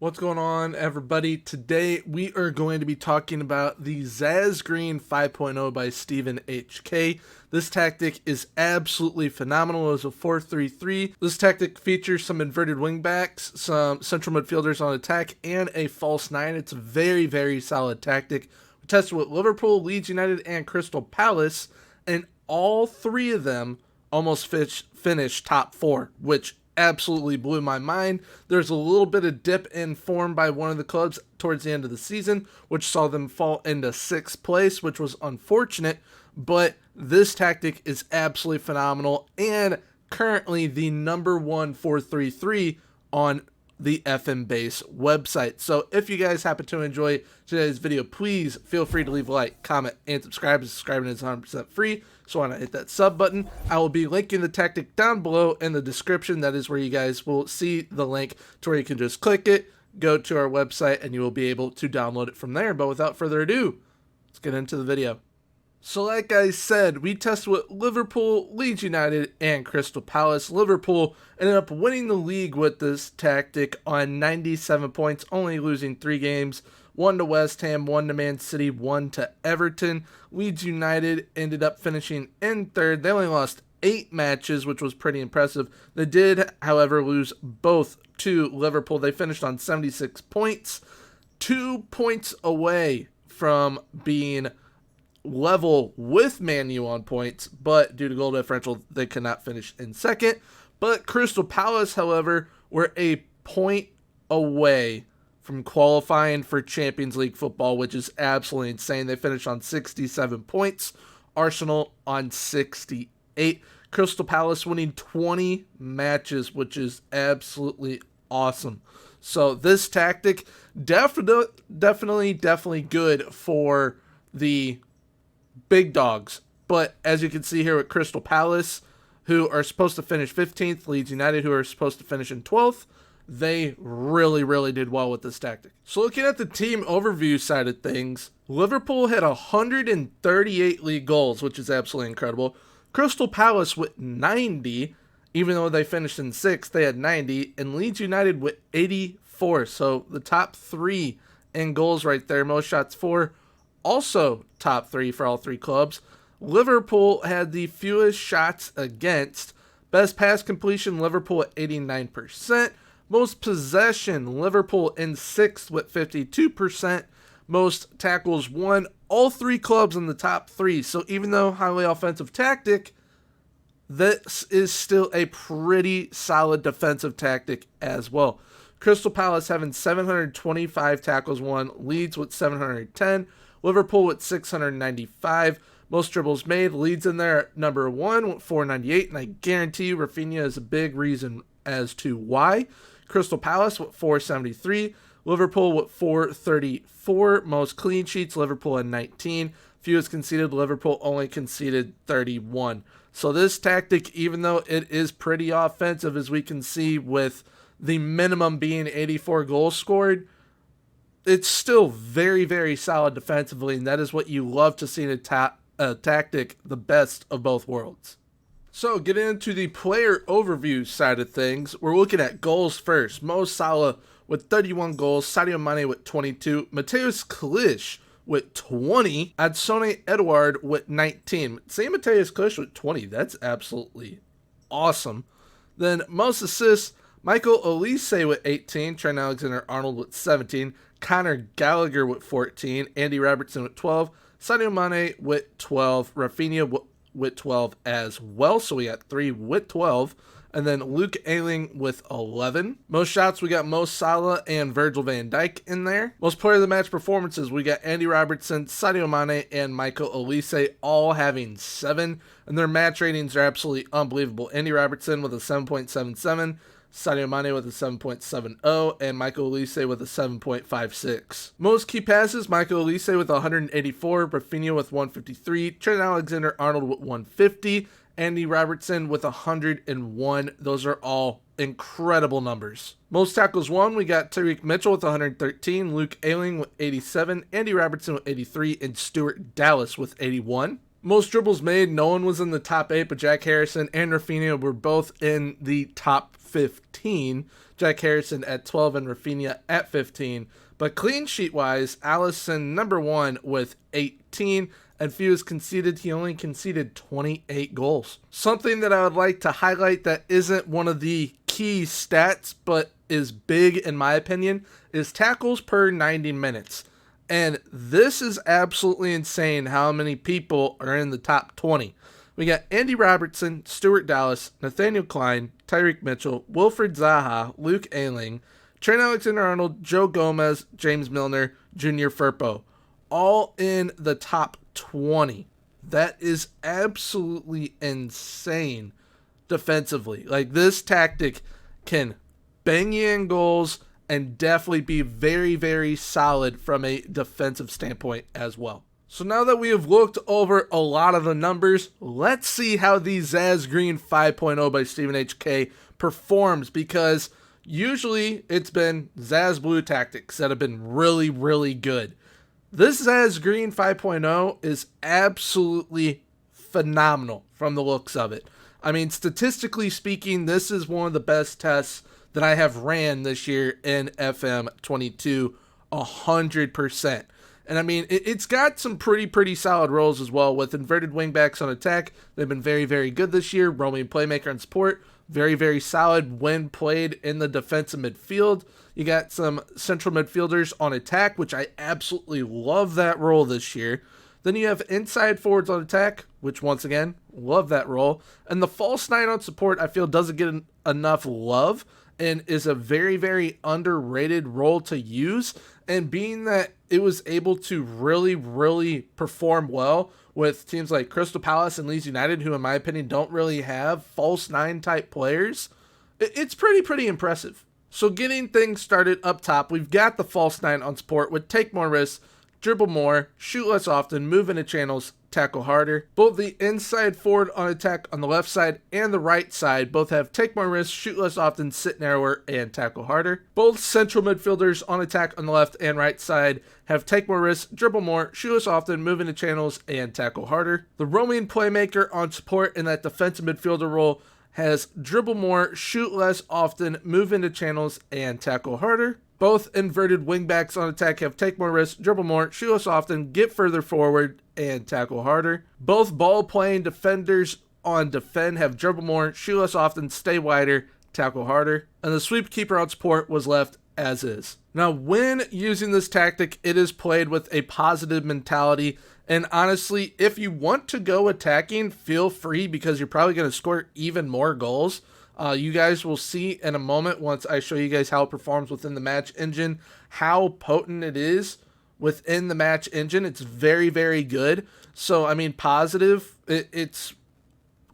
What's going on, everybody? Today we are going to be talking about the Zaz Green 5.0 by StephenHK. This tactic is absolutely phenomenal. It's a 4-3-3. This tactic features some inverted wingbacks, some central midfielders on attack, and a false nine. It's a very, very solid tactic. We tested with Liverpool, Leeds United, and Crystal Palace, and all three of them almost finished top four, which absolutely blew my mind. There's a little bit of dip in form by one of the clubs towards the end of the season, which saw them fall into 6th place, which was unfortunate, but this tactic is absolutely phenomenal and currently the #1 4-3-3 on the FMBase website. So if you guys happen to enjoy today's video, please feel free to leave a like, comment, and subscribe. Subscribing is 100% free, so why not hit that sub button. I will be linking the tactic down below in the description. That is where you guys will see the link to where you can just click it, go to our website, and you will be able to download it from there. But without further ado, let's get into the video. So like I said, we tested with Liverpool, Leeds United, and Crystal Palace. Liverpool ended up winning the league with this tactic on 97 points, only losing 3 games. 1 to West Ham, 1 to Man City, 1 to Everton. Leeds United ended up finishing in 3rd. They only lost 8 matches, which was pretty impressive. They did, however, lose both to Liverpool. They finished on 76 points, 2 points away from being level with Man U on points, but due to goal differential, they could not finish in 2nd. But Crystal Palace, however, were a point away from qualifying for Champions League football, which is absolutely insane. They finished on 67 points, Arsenal on 68. Crystal Palace winning 20 matches, which is absolutely awesome. So this tactic definitely good for the big dogs. But as you can see here with Crystal Palace, who are supposed to finish 15th, Leeds United, who are supposed to finish in 12th, they really did well with this tactic. So looking at the team overview side of things, Liverpool had 138 league goals, which is absolutely incredible. Crystal Palace with 90, even though they finished in 6th, they had 90, and Leeds United with 84. So the top 3 in goals right there, most shots for, also top 3 for all 3 clubs. Liverpool had the fewest shots against. Best pass completion, Liverpool at 89%. Most possession, Liverpool in 6th with 52%. Most tackles won, all 3 clubs in the top 3. So even though highly offensive tactic, this is still a pretty solid defensive tactic as well. Crystal Palace having 725 tackles won, Leeds with 710, Liverpool with 695. Most dribbles made, Leeds in there at #1 with 498, and I guarantee you Rafinha is a big reason as to why. Crystal Palace with 473, Liverpool with 434. Most clean sheets, Liverpool at 19. Fewest conceded, Liverpool only conceded 31. So this tactic, even though it is pretty offensive, as we can see with the minimum being 84 goals scored, it's still very solid defensively, and that is what you love to see in a tactic, the best of both worlds. So getting into the player overview side of things, we're looking at goals first. Mo Salah with 31 goals, Sadio Mane with 22, Mateusz Klisz with 20, Adsone Edouard with 19. Say Mateusz Klisz with 20, that's absolutely awesome. Then most assists, Michael Olise with 18, Trent Alexander-Arnold with 17, Conor Gallagher with 14, Andy Robertson with 12, Sadio Mane with 12, Rafinha with 12 as well. So we got 3 with 12. And then Luke Ayling with 11. Most shots, we got Mo Salah and Virgil van Dijk in there. Most player of the match performances, we got Andy Robertson, Sadio Mane, and Michael Olise all having 7. And their match ratings are absolutely unbelievable. Andy Robertson with a 7.77. Sadio Mane with a 7.70, and Michael Olise with a 7.56. Most key passes, Michael Olise with 184, Rafinha with 153, Trent Alexander-Arnold with 150, Andy Robertson with 101. Those are all incredible numbers. Most tackles won, we got Tyreek Mitchell with 113, Luke Ayling with 87, Andy Robertson with 83, and Stuart Dallas with 81. Most dribbles made, no one was in the top 8, but Jack Harrison and Rafinha were both in the top 15. Jack Harrison at 12 and Rafinha at 15. But clean sheet wise, Allison number 1 with 18, and fewest conceded. He only conceded 28 goals. Something that I would like to highlight that isn't one of the key stats, but is big in my opinion, is tackles per 90 minutes. And this is absolutely insane how many people are in the top 20. We got Andy Robertson, Stuart Dallas, Nathaniel Klein, Tyreek Mitchell, Wilfred Zaha, Luke Ayling, Trent Alexander-Arnold, Joe Gomez, James Milner, Junior Firpo. All in the top 20. That is absolutely insane defensively. Like, this tactic can bang you in goals and definitely be very, very solid from a defensive standpoint as well. So now that we have looked over a lot of the numbers, let's see how the Zaz Green 5.0 by StephenHK performs, because usually it's been Zaz Blue tactics that have been really, really good. This Zaz Green 5.0 is absolutely phenomenal from the looks of it. I mean, statistically speaking, this is one of the best tests that I have ran this year in FM22, 100%. And I mean, it's got some pretty solid roles as well, with inverted wingbacks on attack. They've been very, very good this year. Roaming playmaker and support, very, very solid when played in the defensive midfield. You got some central midfielders on attack, which I absolutely love that role this year. Then you have inside forwards on attack, which once again, love that role. And the false 9 on support, I feel doesn't get enough love and is a very, very underrated role to use. And being that it was able to really, really perform well with teams like Crystal Palace and Leeds United, who in my opinion don't really have false 9 type players, it's pretty impressive. So getting things started up top, we've got the false 9 on support with take more risks, dribble more, shoot less often, move into channels, tackle harder. Both the inside forward on attack on the left side and the right side both have take more risks, shoot less often, sit narrower, and tackle harder. Both central midfielders on attack on the left and right side have take more risks, dribble more, shoot less often, move into channels, and tackle harder. The roaming playmaker on support in that defensive midfielder role has dribble more, shoot less often, move into channels, and tackle harder. Both inverted wingbacks on attack have take more risks, dribble more, shoot less often, get further forward, and tackle harder. Both ball-playing defenders on defend have dribble more, shoot less often, stay wider, tackle harder. And the sweep keeper on support was left as is. Now, when using this tactic, it is played with a positive mentality. And honestly, if you want to go attacking, feel free, because you're probably going to score even more goals. You guys will see in a moment, once I show you guys how it performs within the match engine, how potent it is within the match engine. It's very, very good. So, I mean, positive, it's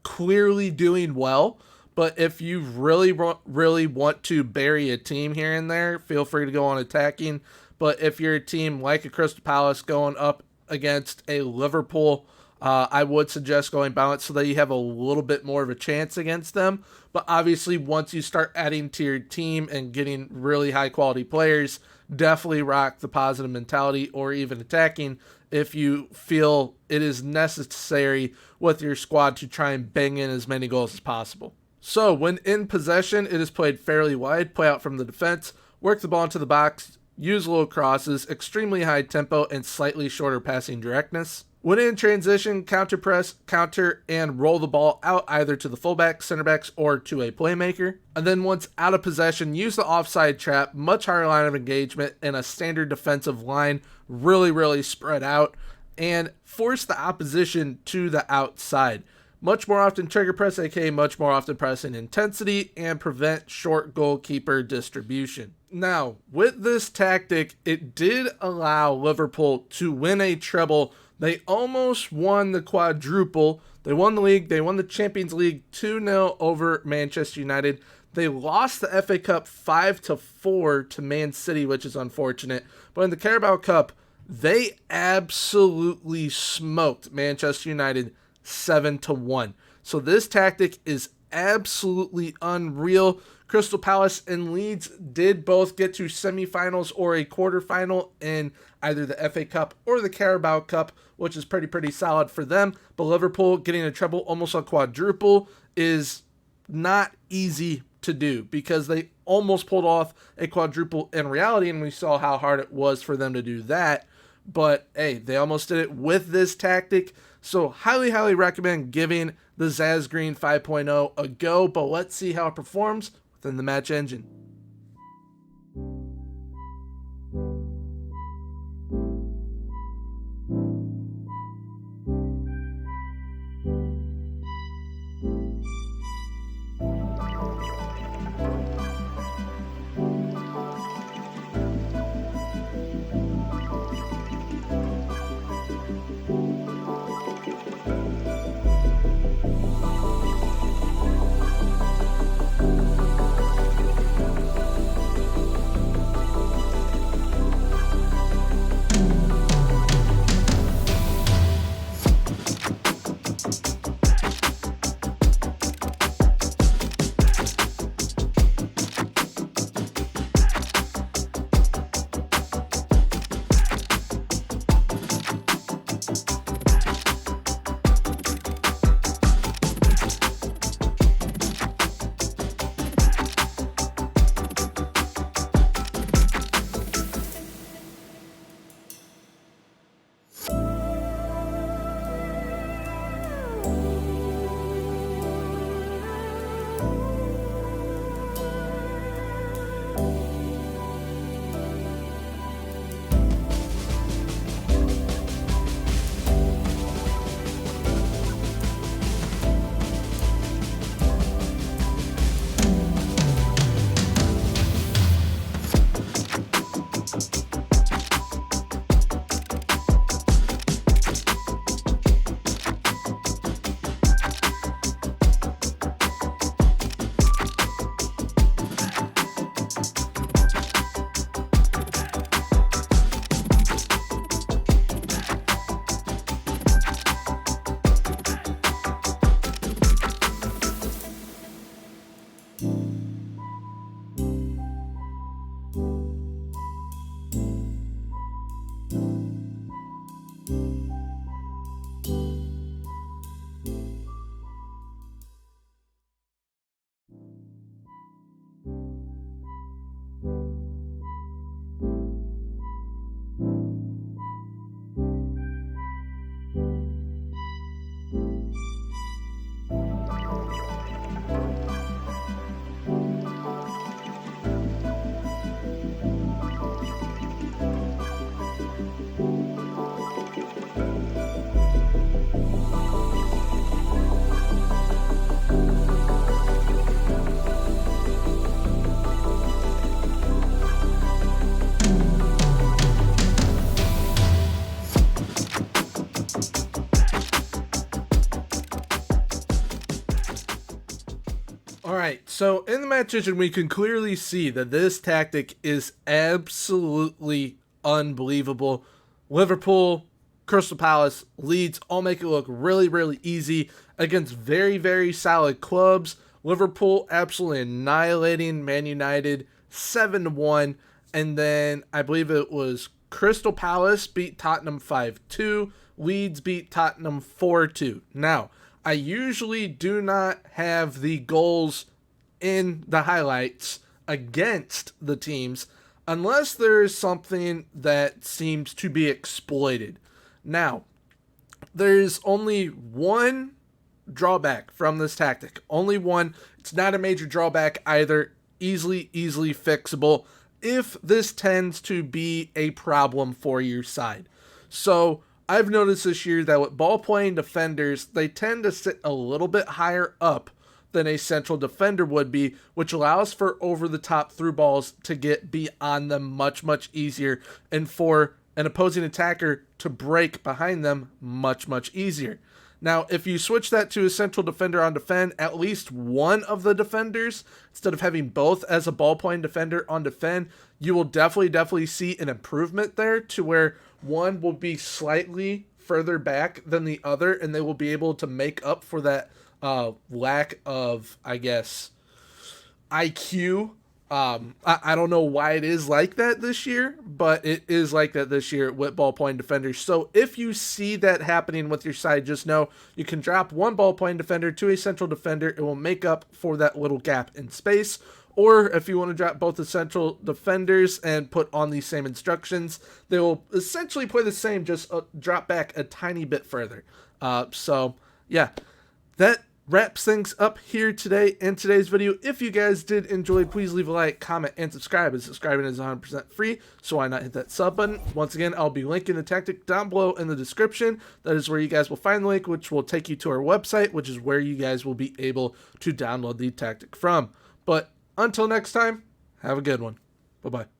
clearly doing well. But if you really want to bury a team here and there, feel free to go on attacking. But if you're a team like a Crystal Palace going up against a Liverpool, I would suggest going balanced so that you have a little bit more of a chance against them. But obviously, once you start adding to your team and getting really high quality players, definitely rock the positive mentality or even attacking if you feel it is necessary with your squad to try and bang in as many goals as possible. So when in possession, it is played fairly wide, play out from the defense, work the ball into the box, use low crosses, extremely high tempo, and slightly shorter passing directness. When in transition, counter press, counter, and roll the ball out either to the fullback, center backs, or to a playmaker. And then once out of possession, use the offside trap, much higher line of engagement, and a standard defensive line, really spread out, and force the opposition to the outside. Much more often trigger press, aka much more often pressing intensity, and prevent short goalkeeper distribution. Now, with this tactic, it did allow Liverpool to win a treble. They almost won the quadruple. They won the league. They won the Champions League 2-0 over Manchester United. They lost the FA Cup 5-4 to Man City, which is unfortunate. But in the Carabao Cup, they absolutely smoked Manchester United 7-1. So this tactic is absolutely unreal. Crystal Palace and Leeds did both get to semifinals or a quarterfinal in either the FA Cup or the Carabao Cup, which is pretty solid for them. But Liverpool getting a treble, almost a quadruple, is not easy to do because they almost pulled off a quadruple in reality, and we saw how hard it was for them to do that. But hey, they almost did it with this tactic. So highly recommend giving the Zaz Green 5.0 a go, but let's see how it performs within the match engine. Alright, so in the match engine, we can clearly see that this tactic is absolutely unbelievable. Liverpool, Crystal Palace, Leeds all make it look really easy against very solid clubs. Liverpool absolutely annihilating Man United 7-1, and then I believe it was Crystal Palace beat Tottenham 5-2, Leeds beat Tottenham 4-2. Now, I usually do not have the goals in the highlights against the teams unless there is something that seems to be exploited. Now, there's only one drawback from this tactic. Only one. It's not a major drawback either. Easily fixable if this tends to be a problem for your side. So I've noticed this year that with ball-playing defenders, they tend to sit a little bit higher up than a central defender would be, which allows for over-the-top through balls to get beyond them much easier, and for an opposing attacker to break behind them much easier. Now, if you switch that to a central defender on defend, at least one of the defenders, instead of having both as a ball-playing defender on defend, you will definitely see an improvement there to where one will be slightly further back than the other, and they will be able to make up for that lack of, I guess, IQ. I don't know why it is like that this year, but it is like that this year with ballpoint defenders. So if you see that happening with your side, just know you can drop one ballpoint defender to a central defender. It will make up for that little gap in space. Or if you want to drop both the central defenders and put on these same instructions, they will essentially play the same, just drop back a tiny bit further. So yeah, that wraps things up here today in today's video. If you guys did enjoy, please leave a like, comment, and subscribe. And subscribing is 100% free, so why not hit that sub button? Once again, I'll be linking the tactic down below in the description. That is where you guys will find the link, which will take you to our website, which is where you guys will be able to download the tactic from. But until next time, have a good one. Bye-bye.